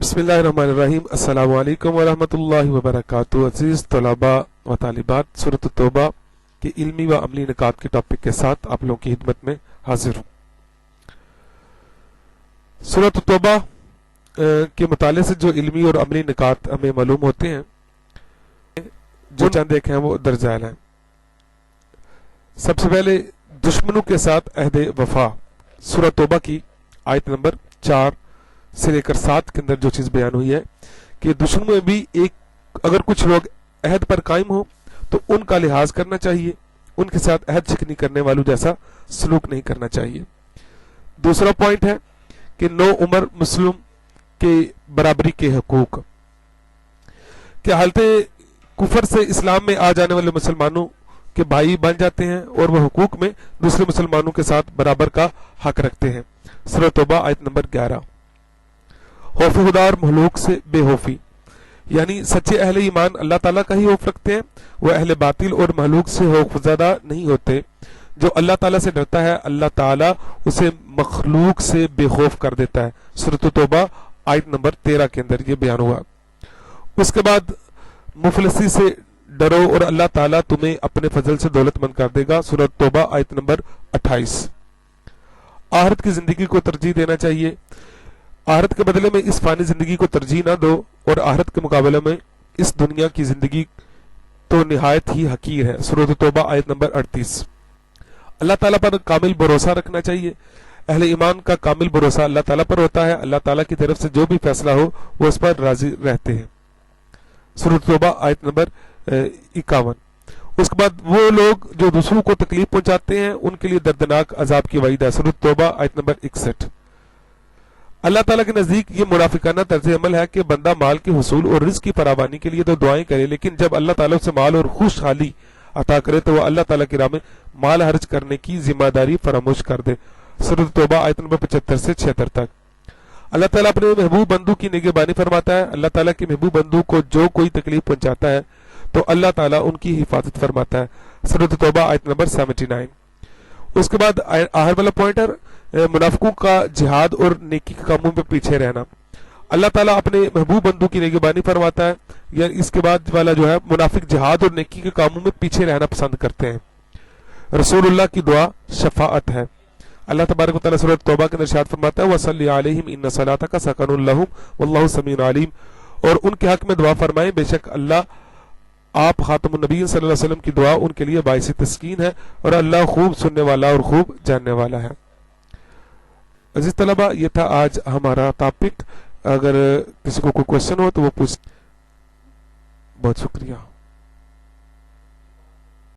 बिस्मिल्लाहिर्रहमानिर्रहीम। अस्सलामु अलैकुम वरहमतुल्लाहि वबरकातुहू। अजीज तलबा व तालिबात, सूरत तौबा के इल्मी व अमली निकात के टॉपिक के साथ आप लोगों की खिदमत में हाजिर हूँ। सूरत तौबा के मुताले से जो इल्मी और अमली निकात हमें मालूम होते हैं, जो चंद एक हैं वो दर्ज झैल हैं। सबसे पहले दुश्मनों के साथ अहद वफा, सूरत तौबा की आयत नंबर 4 से लेकर 7 के अंदर जो चीज बयान हुई है कि दुश्मन में भी अगर कुछ लोग अहद पर कायम हो तो उनका लिहाज करना चाहिए, उनके साथ अहद शिकनी करने वालों जैसा सलूक नहीं करना चाहिए। दूसरा पॉइंट है कि नो उमर मुस्लिम के बराबरी के हकूक, कि हालत कुफर से इस्लाम में आ जाने वाले मुसलमानों के भाई बन जाते हैं और वह हुकूक में दूसरे मुसलमानों के साथ बराबर का हक रखते हैं। सूरह तौबा आयत नंबर 11। खौफ खुदा और महलूक से बेखौफी, यानी सच्चे अहले ईमान अल्लाह ताला का ही खौफ रखते हैं, वह अहले बातिल और महलूक से खौफज़दा नहीं होते। जो अल्लाह ताला से डरता है अल्लाह ताला उसे मखलूक से बेखौफ कर देता है। सूरत तौबा आयत नंबर 13 के अंदर यह बयान हुआ। उसके बाद मुफलसी से डरो और अल्लाह ताला तुम्हें अपने फजल से दौलतमंद कर देगा। सूरत तौबा आयत नंबर 28। आखिरत की जिंदगी को तरजीह देना चाहिए, आखिरत के बदले में इस फानी जिंदगी को तरजीह ना दो, और आखिरत के मुकाबले में इस दुनिया की जिंदगी तो निहायत ही हकीर है। सूरत तौबा आयत नंबर 38। अल्लाह ताला पर कामिल भरोसा रखना चाहिए, अहले ईमान का कामिल भरोसा अल्लाह ताला पर होता है, अल्लाह ताला की तरफ से जो भी फैसला हो वो उस पर राजी रहते हैं। सूरत तौबा आयत नंबर 51। उसके बाद वो लोग जो दूसरों को तकलीफ पहुंचाते हैं उनके लिए दर्दनाक अजाब की वईद है। सूरत तौबा आयत नंबर 61। अल्लाह ताला के नजदीक ये मुनाफिकाना तर्ज अमल है कि बंदा माल के हुसूल और रिज़्क़ की फरावानी के लिए तो दुआएं करे, लेकिन जब अल्लाह ताला उसे माल और खुशहाली अता करे तो वह अल्लाह ताला की राह में माल खर्च करने की जिम्मेदारी फरामोश कर दे। सूरत तौबा आयत नंबर 75 से 76 तक। अल्लाह ताला अपने महबूब बंदू की निगहबानी फरमाता है। अल्लाह ताला के महबूब बंदू को जो कोई तकलीफ पहुंचाता है तो अल्लाह ताला उनकी हिफाजत फरमाता है। सूरत तौबा आयत नंबर 79। उसके बाद आखिर वाला पॉइंट है मुनाफिकों का जिहाद और नेकी के कामों में पीछे रहना। अल्लाह ताला अपने महबूब बंदू की निगहबानी फरमाता है, या इसके बाद वाला जो है मुनाफिक जिहाद और नेकी के कामों में पीछे रहना पसंद करते हैं। रसूलुल्लाह की दुआ शफाअत है। अल्लाह तबारक व तआला सूरत तौबा के अंदर इरशाद फरमाता है वसल्ली अलैहिम इन्ना सलातका सकनुल लहुम वल्लाहु समीउन अलीम, और उनके हक में दुआ फरमाएं, बेशक अल्लाह आप खातमुन नबी सल्लल्लाहु अलैहि वसल्लम की दुआ उनके लिए बाइस तस्कीन है, और अल्लाह खूब सुनने वाला और खूब जानने वाला है। अजीज तलबा, ये था आज हमारा टॉपिक। अगर किसी को कोई क्वेश्चन हो तो वो पूछ। बहुत शुक्रिया।